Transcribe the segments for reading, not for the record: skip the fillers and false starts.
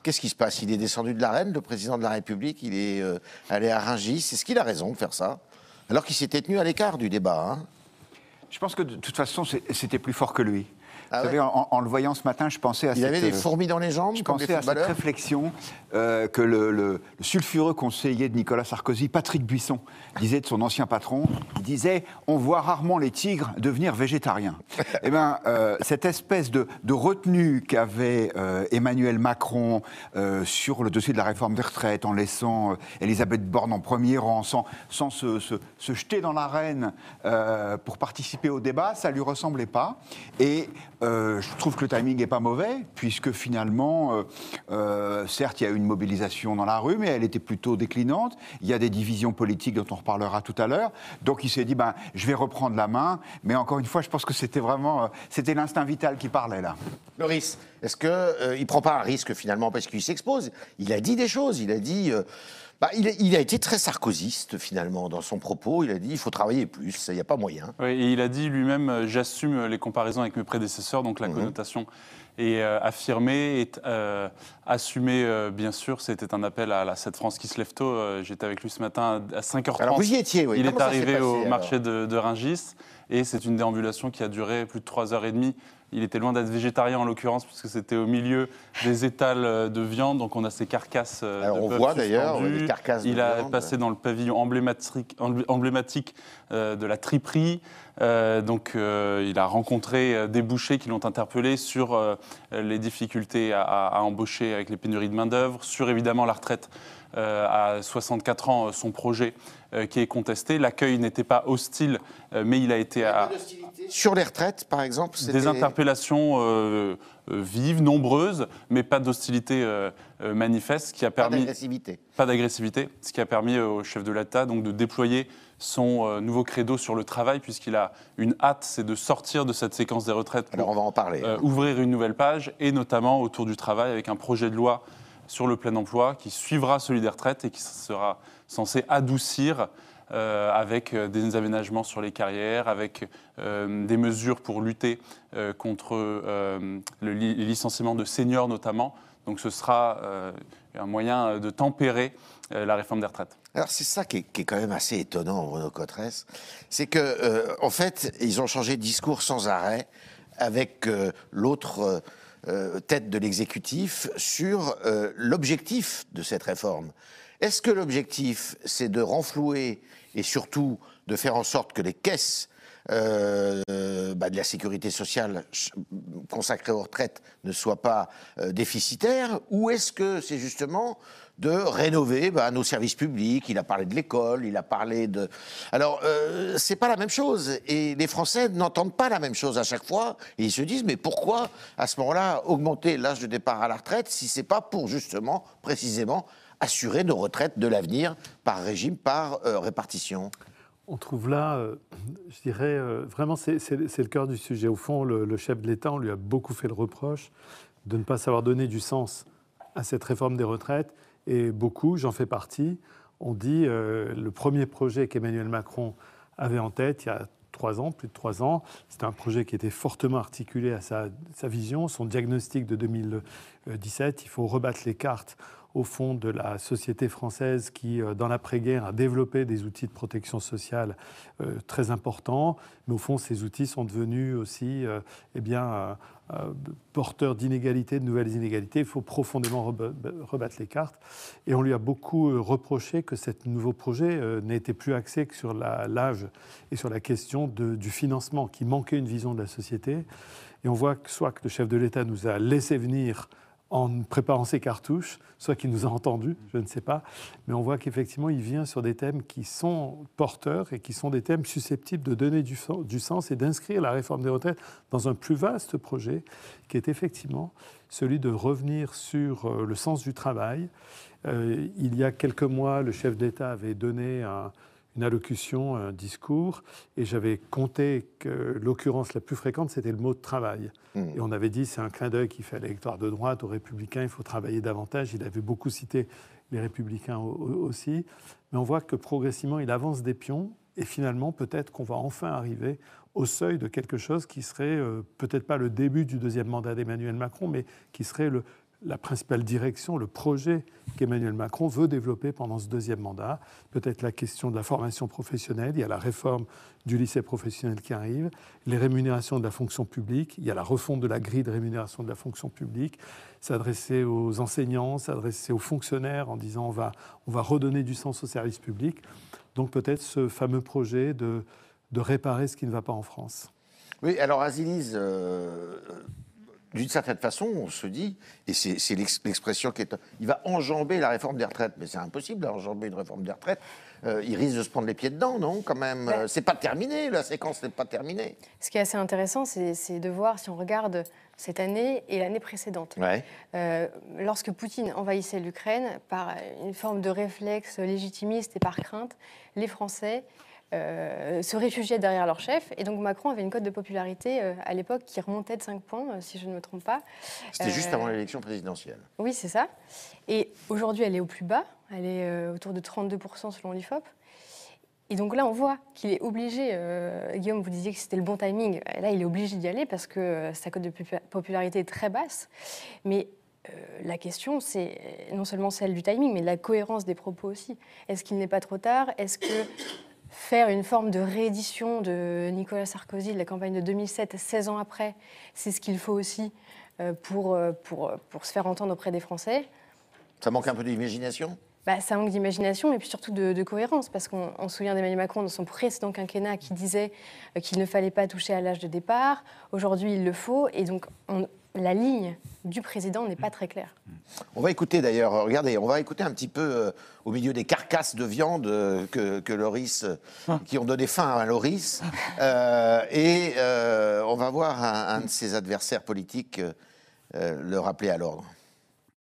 Qu'est-ce qui se passe? Il est descendu de l'arène, le président de la République, il est allé à Rungis. Est-ce qu'il a raison de faire ça? Alors qu'il s'était tenu à l'écart du débat. Hein. Je pense que de toute façon, c'était plus fort que lui. Ah Vous savez, en le voyant ce matin, je pensais à il avait des fourmis dans les jambes, je comme les pensais à cette footballeurs. réflexion que le sulfureux conseiller de Nicolas Sarkozy, Patrick Buisson, disait de son ancien patron. Il disait « On voit rarement les tigres devenir végétariens ». Eh bien, cette espèce de retenue qu'avait Emmanuel Macron sur le dossier de la réforme des retraites, en laissant Elisabeth Borne en premier rang, sans se jeter dans l'arène pour participer au débat, ça ne lui ressemblait pas. Et je trouve que le timing n'est pas mauvais, puisque finalement, certes, il y a eu une mobilisation dans la rue, mais elle était plutôt déclinante. Il y a des divisions politiques dont on reparlera tout à l'heure. Donc il s'est dit, je vais reprendre la main. Mais encore une fois, je pense que c'était vraiment c'était l'instinct vital qui parlait là. Loris, est-ce qu'il ne prend pas un risque finalement parce qu'il s'expose? Il a dit des choses, il a dit... il a été très sarkozyste finalement dans son propos. Il a dit il faut travailler plus, il n'y a pas moyen. Oui, et il a dit lui-même j'assume les comparaisons avec mes prédécesseurs, donc la connotation est affirmée, est assumée bien sûr. C'était un appel à cette France qui se lève tôt. J'étais avec lui ce matin à 5h30. Alors vous y étiez, oui. Il Comment est arrivé passé, au marché de Rungis et c'est une déambulation qui a duré plus de 3h30. Il était loin d'être végétarien en l'occurrence, puisque c'était au milieu des étals de viande, donc on a ces carcasses de Alors on bœuf voit d'ailleurs suspendues. les carcasses de Il a viande. passé dans le pavillon emblématique de la triperie. Il a rencontré des bouchers qui l'ont interpellé sur les difficultés à embaucher avec les pénuries de main-d'œuvre, sur évidemment la retraite à 64 ans, son projet qui est contesté. L'accueil n'était pas hostile, mais il a été sur les retraites, par exemple, des interpellations vives, nombreuses, mais pas d'hostilité manifeste, qui a permis pas d'agressivité, ce qui a permis au chef de l'État donc de déployer son nouveau credo sur le travail, puisqu'il a une hâte, c'est de sortir de cette séquence des retraites pour Alors on va en parler. Ouvrir une nouvelle page, et notamment autour du travail, avec un projet de loi sur le plein emploi qui suivra celui des retraites et qui sera censé adoucir avec des aménagements sur les carrières, avec des mesures pour lutter contre les licenciements de seniors notamment. Donc ce sera un moyen de tempérer la réforme des retraites. Alors c'est ça qui est quand même assez étonnant, Bruno Cotresse, c'est que en fait ils ont changé de discours sans arrêt avec l'autre tête de l'exécutif sur l'objectif de cette réforme. Est-ce que l'objectif c'est de renflouer et surtout de faire en sorte que les caisses de la sécurité sociale consacrées aux retraites ne soient pas déficitaires, ou est-ce que c'est justement de rénover nos services publics? Il a parlé de l'école, il a parlé de... Alors, c'est pas la même chose, et les Français n'entendent pas la même chose à chaque fois, et ils se disent, mais pourquoi, à ce moment-là, augmenter l'âge de départ à la retraite si c'est pas pour, justement, précisément, assurer nos retraites de l'avenir par régime, par répartition? On trouve là, je dirais, vraiment, c'est le cœur du sujet. Au fond, le chef de l'État, on lui a beaucoup fait le reproche de ne pas savoir donner du sens à cette réforme des retraites. Et beaucoup, j'en fais partie, ont dit le premier projet qu'Emmanuel Macron avait en tête il y a 3 ans, plus de 3 ans, c'était un projet qui était fortement articulé à sa vision, son diagnostic de 2017. Il faut rebattre les cartes au fond de la société française qui, dans l'après-guerre, a développé des outils de protection sociale très importants. Mais au fond, ces outils sont devenus aussi porteurs d'inégalités, de nouvelles inégalités. Il faut profondément rebattre les cartes. Et on lui a beaucoup reproché que ce nouveau projet n'était plus axé que sur l'âge et sur la question du financement, qui manquait une vision de la société. Et on voit que soit que le chef de l'État nous a laissé venir en préparant ses cartouches, soit qu'il nous a entendus, je ne sais pas, mais on voit qu'effectivement, il vient sur des thèmes qui sont porteurs et qui sont des thèmes susceptibles de donner du sens et d'inscrire la réforme des retraites dans un plus vaste projet, qui est effectivement celui de revenir sur le sens du travail. Il y a quelques mois, le chef d'État avait donné une allocution, un discours, et j'avais compté que l'occurrence la plus fréquente, c'était le mot de travail. Et on avait dit, c'est un clin d'œil qui fait à l'électorat de droite, aux Républicains, il faut travailler davantage. Il avait beaucoup cité les Républicains aussi. Mais on voit que progressivement, il avance des pions, et finalement, peut-être qu'on va enfin arriver au seuil de quelque chose qui serait peut-être pas le début du deuxième mandat d'Emmanuel Macron, mais qui serait la principale direction, le projet qu'Emmanuel Macron veut développer pendant ce deuxième mandat. Peut-être la question de la formation professionnelle, il y a la réforme du lycée professionnel qui arrive, les rémunérations de la fonction publique, il y a la refonte de la grille de rémunération de la fonction publique, s'adresser aux enseignants, s'adresser aux fonctionnaires en disant on va redonner du sens au service public. Donc peut-être ce fameux projet de réparer ce qui ne va pas en France. Oui, alors Azilise, d'une certaine façon, on se dit, et c'est l'expression qui est... Il va enjamber la réforme des retraites, mais c'est impossible d'enjamber une réforme des retraites. Il risque de se prendre les pieds dedans, non, quand même. C'est pas terminé, la séquence n'est pas terminée. Ce qui est assez intéressant, c'est de voir si on regarde cette année et l'année précédente. Ouais. Lorsque Poutine envahissait l'Ukraine, par une forme de réflexe légitimiste et par crainte, les Français se réfugiaient derrière leur chef. Et donc Macron avait une cote de popularité à l'époque qui remontait de 5 points, si je ne me trompe pas. C'était juste avant l'élection présidentielle. Oui, c'est ça. Et aujourd'hui, elle est au plus bas. Elle est autour de 32% selon l'IFOP. Et donc là, on voit qu'il est obligé, Guillaume, vous disiez que c'était le bon timing. Là, il est obligé d'y aller parce que sa cote de popularité est très basse. Mais la question, c'est non seulement celle du timing, mais de la cohérence des propos aussi. Est-ce qu'il n'est pas trop tard ? Est-ce que faire une forme de réédition de Nicolas Sarkozy, de la campagne de 2007, 16 ans après, c'est ce qu'il faut aussi pour se faire entendre auprès des Français ? Ça manque un peu d'imagination ? Ça manque d'imagination et puis surtout de cohérence, parce qu'on se souvient d'Emmanuel Macron dans son précédent quinquennat qui disait qu'il ne fallait pas toucher à l'âge de départ. Aujourd'hui, il le faut, et donc la ligne du président n'est pas très claire. On va écouter d'ailleurs, regardez, on va écouter un petit peu au milieu des carcasses de viande que Loris, qui ont donné faim à Loris, et on va voir un de ses adversaires politiques le rappeler à l'ordre.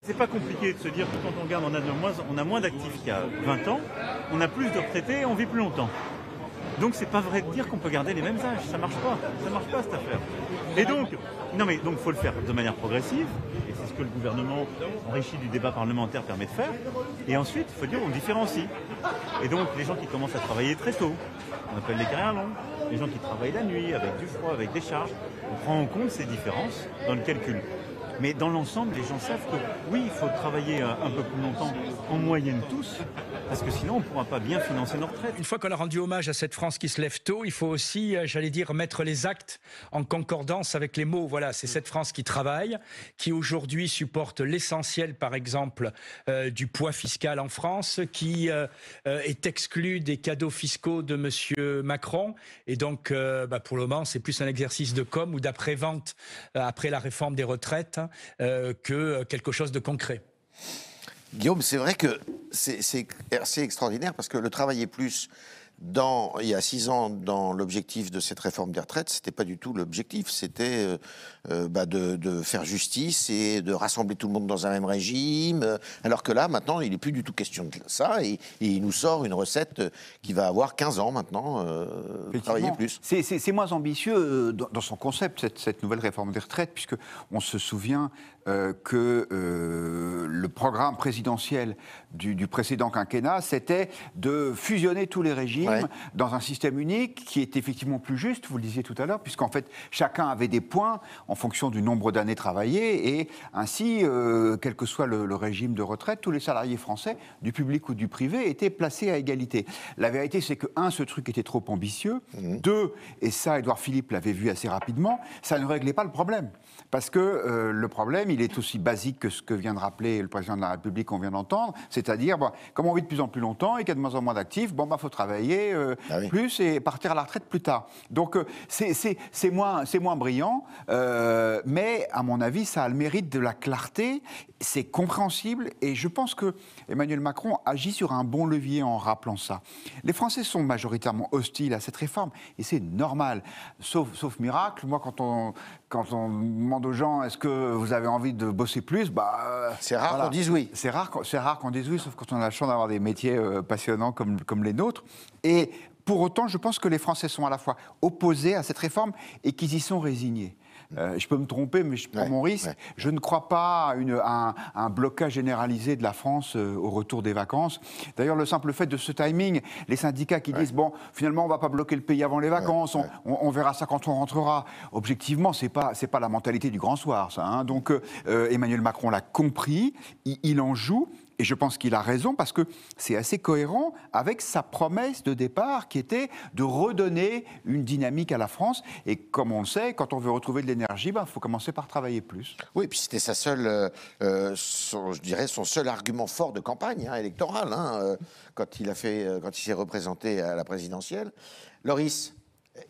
C'est pas compliqué de se dire que quand on regarde, on a moins d'actifs qu'il y a 20 ans, on a plus de retraités et on vit plus longtemps. Donc c'est pas vrai de dire qu'on peut garder les mêmes âges, ça marche pas cette affaire. Et donc, faut le faire de manière progressive, et c'est ce que le gouvernement enrichi du débat parlementaire permet de faire. Et ensuite, il faut dire on différencie. Et donc les gens qui commencent à travailler très tôt, on appelle les carrières longues, les gens qui travaillent la nuit, avec du froid, avec des charges, on prend en compte ces différences dans le calcul. Mais dans l'ensemble, les gens savent que oui, il faut travailler un peu plus longtemps, en moyenne tous, parce que sinon on ne pourra pas bien financer nos retraites. Une fois qu'on a rendu hommage à cette France qui se lève tôt, il faut aussi, j'allais dire, mettre les actes en concordance avec les mots. Voilà, c'est cette France qui travaille, qui aujourd'hui supporte l'essentiel, par exemple, du poids fiscal en France, qui est exclue des cadeaux fiscaux de M. Macron. Et donc, pour le moment, c'est plus un exercice de com' ou d'après-vente après la réforme des retraites que quelque chose de concret. Guillaume, c'est vrai que c'est assez extraordinaire parce que le travailler plus, il y a 6 ans, dans l'objectif de cette réforme des retraites, c'était pas du tout l'objectif. C'était de faire justice et de rassembler tout le monde dans un même régime. Alors que là, maintenant, il n'est plus du tout question de ça. Et il nous sort une recette qui va avoir 15 ans maintenant, travailler plus. C'est moins ambitieux dans son concept, cette nouvelle réforme des retraites, puisqu'on se souvient que le programme présidentiel du précédent quinquennat, c'était de fusionner tous les régimes dans un système unique qui est effectivement plus juste, vous le disiez tout à l'heure, puisqu'en fait, chacun avait des points en fonction du nombre d'années travaillées, et ainsi, quel que soit le régime de retraite, tous les salariés français, du public ou du privé, étaient placés à égalité. La vérité, c'est que, ce truc était trop ambitieux, 2, et ça, Édouard Philippe l'avait vu assez rapidement, ça ne réglait pas le problème. Parce que le problème, il est aussi basique que ce que vient de rappeler le président de la République qu'on vient d'entendre, c'est-à-dire, comme on vit de plus en plus longtemps et qu'il y a de moins en moins d'actifs, faut travailler plus et partir à la retraite plus tard. Donc c'est moins brillant, mais à mon avis, ça a le mérite de la clarté, c'est compréhensible, et je pense que Emmanuel Macron agit sur un bon levier en rappelant ça. Les Français sont majoritairement hostiles à cette réforme, et c'est normal, sauf miracle. Moi, quand on demande aux gens, est-ce que vous avez envie de bosser plus, c'est rare qu'on dise oui. C'est rare qu'on dise oui, sauf quand on a la chance d'avoir des métiers passionnants comme les nôtres. Et pour autant, je pense que les Français sont à la fois opposés à cette réforme et qu'ils y sont résignés. Je peux me tromper, mais je prends mon risque. Ouais. Je ne crois pas à un blocage généralisé de la France au retour des vacances. D'ailleurs, le simple fait de ce timing, les syndicats qui disent, bon, finalement, on ne va pas bloquer le pays avant les vacances, on verra ça quand on rentrera. Objectivement, ce n'est pas la mentalité du grand soir, ça. Hein. Donc, Emmanuel Macron l'a compris, il en joue. Et je pense qu'il a raison parce que c'est assez cohérent avec sa promesse de départ qui était de redonner une dynamique à la France. Et comme on le sait, quand on veut retrouver de l'énergie, il faut commencer par travailler plus. Oui, puis c'était sa seule, je dirais son seul argument fort de campagne électorale quand il s'est représenté à la présidentielle. Loris,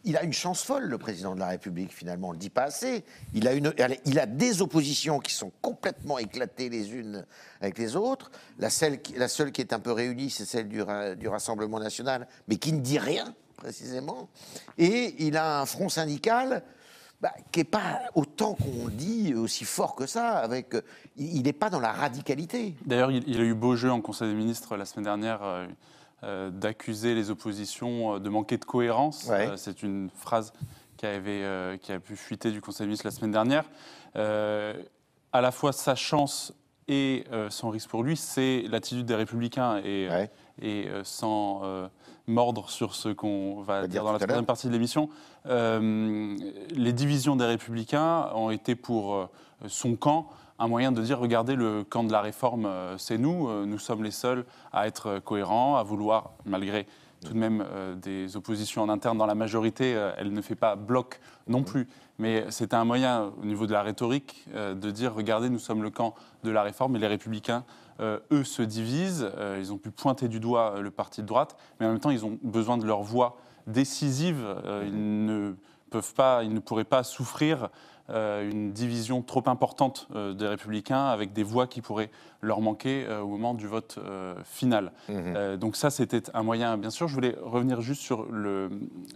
il a une chance folle, le président de la République, finalement. On ne le dit pas assez. Il a des oppositions qui sont complètement éclatées les unes avec les autres. La seule qui est un peu réunie, c'est celle du Rassemblement national, mais qui ne dit rien, précisément. Et il a un front syndical qui n'est pas autant qu'on dit aussi fort que ça. Il n'est pas dans la radicalité. D'ailleurs, il a eu beau jeu en Conseil des ministres la semaine dernière d'accuser les oppositions de manquer de cohérence. Ouais. C'est une phrase qui a pu fuiter du Conseil des ministres la semaine dernière. À la fois sa chance et son risque pour lui, c'est l'attitude des Républicains. Et sans mordre sur ce qu'on va dire dans la troisième partie de l'émission, les divisions des Républicains ont été pour son camp un moyen de dire, regardez, le camp de la réforme, c'est nous sommes les seuls à être cohérents, à vouloir, malgré tout de même des oppositions en interne dans la majorité, elle ne fait pas bloc non plus. Mais c'était un moyen, au niveau de la rhétorique, de dire, regardez, nous sommes le camp de la réforme, et les Républicains, eux, se divisent. Ils ont pu pointer du doigt le parti de droite, mais en même temps, ils ont besoin de leur voix décisive. Ils ne pourraient pas souffrir une division trop importante des Républicains avec des voix qui pourraient leur manquer au moment du vote final. Donc ça, c'était un moyen, bien sûr. Je voulais revenir juste sur le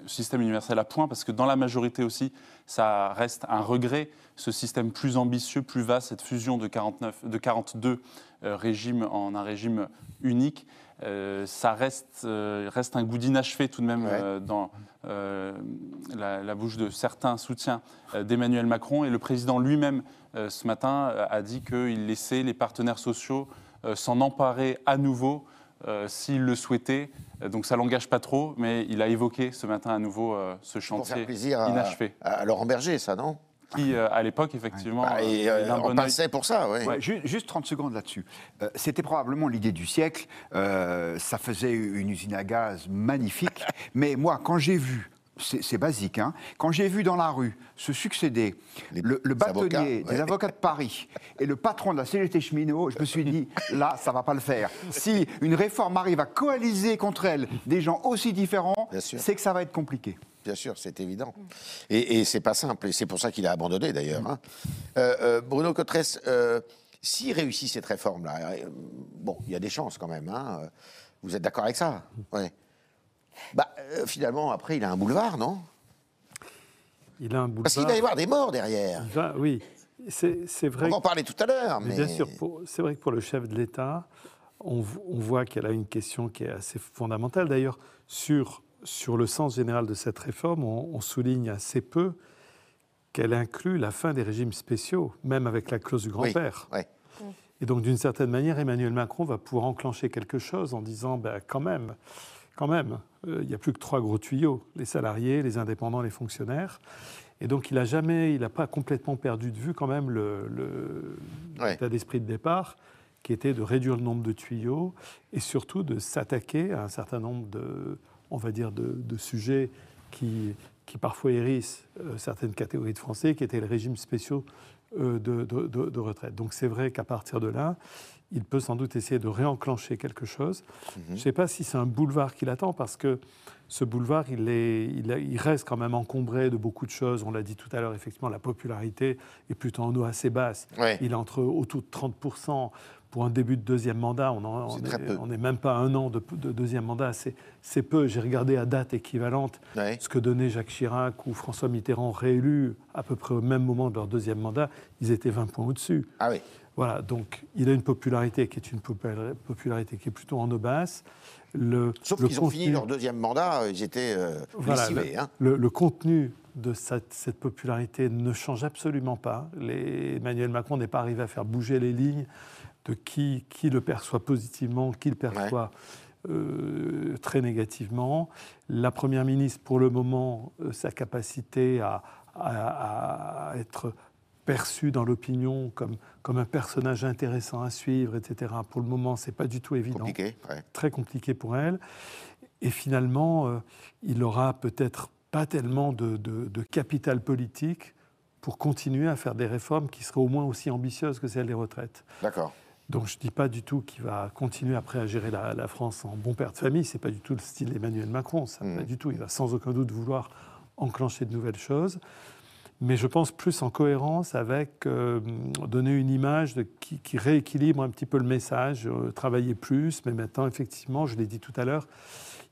système universel à points, parce que dans la majorité aussi, ça reste un regret, ce système plus ambitieux, plus vaste, cette fusion de 42 régimes en un régime unique. Ça reste un goût d'inachevé tout de même dans la bouche de certains soutiens d'Emmanuel Macron. Et le président lui-même, ce matin, a dit qu'il laissait les partenaires sociaux s'en emparer à nouveau s'ils le souhaitaient. Donc ça ne l'engage pas trop, mais il a évoqué ce matin à nouveau ce chantier inachevé. À Laurent Berger, ça, non ? Qui, à l'époque, effectivement... on passait pour ça, oui. Ouais, juste 30 secondes là-dessus. C'était probablement l'idée du siècle. Ça faisait une usine à gaz magnifique. Mais moi, quand j'ai vu, c'est basique, hein, quand j'ai vu dans la rue se succéder le bâtonnier des avocats de Paris et le patron de la CGT cheminot, je me suis dit, là, ça ne va pas le faire. Si une réforme arrive à coaliser contre elle des gens aussi différents, c'est que ça va être compliqué. Bien sûr, c'est évident. Et c'est pas simple. Et c'est pour ça qu'il a abandonné, d'ailleurs. Bruno Cotresse, s'il réussit cette réforme-là, il y a des chances quand même. Vous êtes d'accord avec ça ? Ouais. Finalement, après, il a un boulevard, non ? Il a un boulevard. Parce qu'il va y avoir des morts derrière. Oui, c'est vrai. On va en parler tout à l'heure. Mais... Bien sûr, c'est vrai que pour le chef de l'État, on voit qu'elle a une question qui est assez fondamentale. D'ailleurs, sur le sens général de cette réforme, on souligne assez peu qu'elle inclut la fin des régimes spéciaux, même avec la clause du grand-père. Oui. Et donc, d'une certaine manière, Emmanuel Macron va pouvoir enclencher quelque chose en disant, quand même, il n'y a plus que 3 gros tuyaux, les salariés, les indépendants, les fonctionnaires. Et donc, il n'a pas complètement perdu de vue quand même l'état d'esprit de départ, qui était de réduire le nombre de tuyaux et surtout de s'attaquer à un certain nombre de sujets qui parfois hérissent certaines catégories de Français, qui étaient les régimes spéciaux de retraite. Donc c'est vrai qu'à partir de là, il peut sans doute essayer de réenclencher quelque chose. Je ne sais pas si c'est un boulevard qui l'attend, parce que ce boulevard, il reste quand même encombré de beaucoup de choses. On l'a dit tout à l'heure, effectivement, la popularité est plutôt en eau assez basse. Ouais. Il est autour de 30%. Pour un début de deuxième mandat, on n'est même pas à 1 an de deuxième mandat, c'est peu. J'ai regardé à date équivalente ce que donnait Jacques Chirac ou François Mitterrand réélus à peu près au même moment de leur deuxième mandat, ils étaient 20 points au-dessus. Ah oui. Voilà, donc il a une popularité qui est une popularité qui est plutôt en aubasse. Sauf qu'ils ont fini leur deuxième mandat, ils étaient lessivés. Le contenu de cette popularité ne change absolument pas. Emmanuel Macron n'est pas arrivé à faire bouger les lignes de qui le perçoit positivement, qui le perçoit très négativement. La Première ministre, pour le moment, sa capacité à être perçue dans l'opinion comme un personnage intéressant à suivre, etc., pour le moment, ce n'est pas du tout évident. Compliqué, très compliqué pour elle. Et finalement, il n'aura peut-être pas tellement de capital politique pour continuer à faire des réformes qui seraient au moins aussi ambitieuses que celles des retraites. D'accord. Donc je ne dis pas du tout qu'il va continuer après à gérer la France en bon père de famille. Ce n'est pas du tout le style d'Emmanuel Macron. Ça, pas du tout. Il va sans aucun doute vouloir enclencher de nouvelles choses. Mais je pense plus en cohérence avec donner une image qui rééquilibre un petit peu le message, travailler plus. Mais maintenant, effectivement, je l'ai dit tout à l'heure,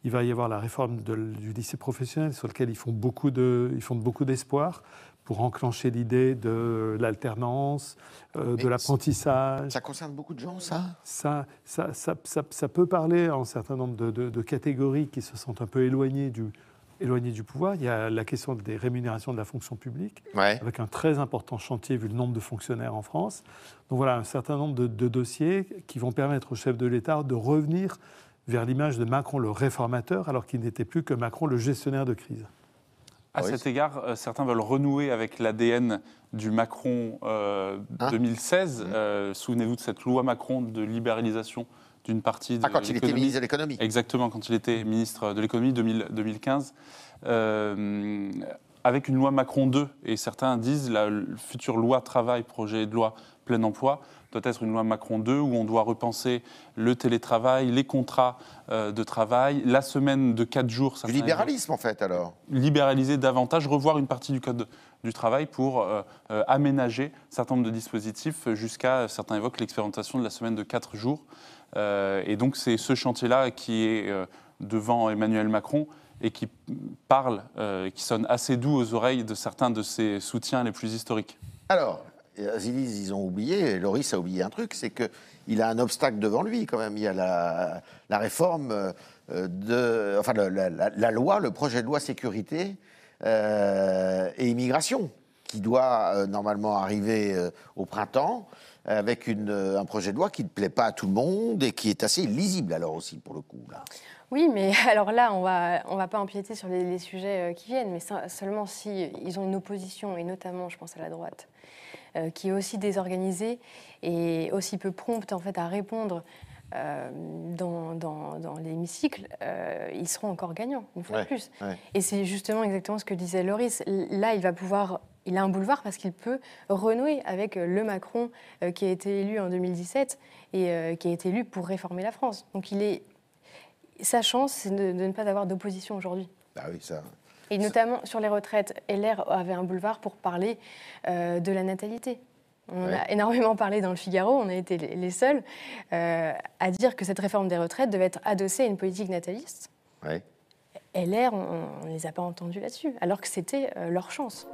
il va y avoir la réforme du lycée professionnel sur lequel ils font beaucoup d'espoir pour enclencher l'idée de l'alternance, de l'apprentissage. Ça concerne beaucoup de gens, ça ? Ça peut parler à un certain nombre de catégories qui se sentent un peu éloignées du pouvoir. Il y a la question des rémunérations de la fonction publique, avec un très important chantier vu le nombre de fonctionnaires en France. Donc voilà, un certain nombre de dossiers qui vont permettre au chef de l'État de revenir vers l'image de Macron le réformateur, alors qu'il n'était plus que Macron le gestionnaire de crise. À cet égard, certains veulent renouer avec l'ADN du Macron 2016. Souvenez-vous de cette loi Macron de libéralisation d'une partie de l'économie. Quand il était ministre de l'économie. Exactement, quand il était ministre de l'économie 2015. Avec une loi Macron 2. Et certains disent la future loi travail, projet de loi plein emploi, doit être une loi Macron 2 où on doit repenser le télétravail, les contrats de travail, la semaine de 4 jours. Du libéralisme, en fait, alors. Libéraliser davantage, revoir une partie du code du travail pour aménager un certain nombre de dispositifs jusqu'à, certains évoquent, l'expérimentation de la semaine de 4 jours. Et donc, c'est ce chantier-là qui est devant Emmanuel Macron et qui parle, qui sonne assez doux aux oreilles de certains de ses soutiens les plus historiques. Alors, ils ont oublié, Loris a oublié un truc, c'est qu'il a un obstacle devant lui quand même. Il y a la réforme la loi, le projet de loi sécurité et immigration, qui doit normalement arriver au printemps, avec un projet de loi qui ne plaît pas à tout le monde et qui est assez lisible alors aussi pour le coup. Là. Oui, mais alors là, on va pas empiéter sur les sujets qui viennent, mais seulement si ils ont une opposition, et notamment, je pense à la droite, qui est aussi désorganisée et aussi peu prompte en fait à répondre dans l'hémicycle, ils seront encore gagnants, une fois de plus. Ouais. Et c'est justement exactement ce que disait Loris. Là, il a un boulevard parce qu'il peut renouer avec le Macron qui a été élu en 2017 et qui a été élu pour réformer la France. Donc sa chance, c'est de ne pas avoir d'opposition aujourd'hui. Ah oui, ça... Et notamment sur les retraites, LR avait un boulevard pour parler de la natalité. On a énormément parlé dans le Figaro, on a été les seuls à dire que cette réforme des retraites devait être adossée à une politique nataliste. Ouais. LR, on ne les a pas entendus là-dessus, alors que c'était leur chance.